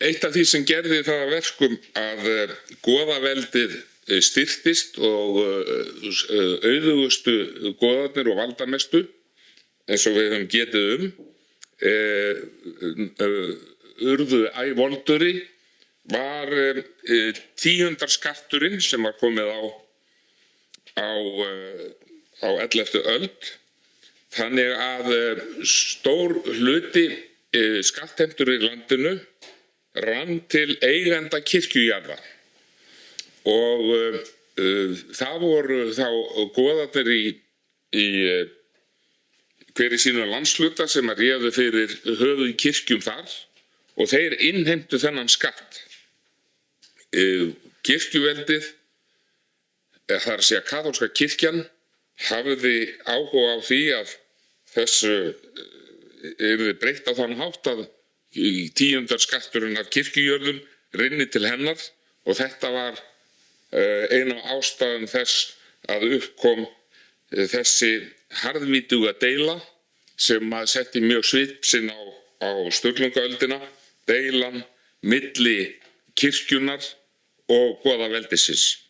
Eitt af því sem gerði það að verkum að goðaveldið styrktist og auðugustu goðarnir og valdamestu, eins og við höfum getið urðu æ voldugri, var tíundarskatturinn sem var komið á 11. öld. Þannig að stór hluti skattheimtur í landinu rann til eigenda kirkjujarða og það voru þá goðarnir í hver í sínum landshluta sem réðu fyrir höfuð í kirkjum þar og þeir innheimtu þennan skatt. Kirkjuveldið, það er að segja kaþólska kirkjan, hafði áhuga á því að þessu yrði breytt á þann hátt að tíundarskatturinn af kirkjujörðum rynni til hennar og þetta var ein af ástæðum þess að uppkom þessi harðvítuga deila sem að setti mjög svip sinn á Sturlungaöldina, deilan milli kirkjunnar og goðaveldisins.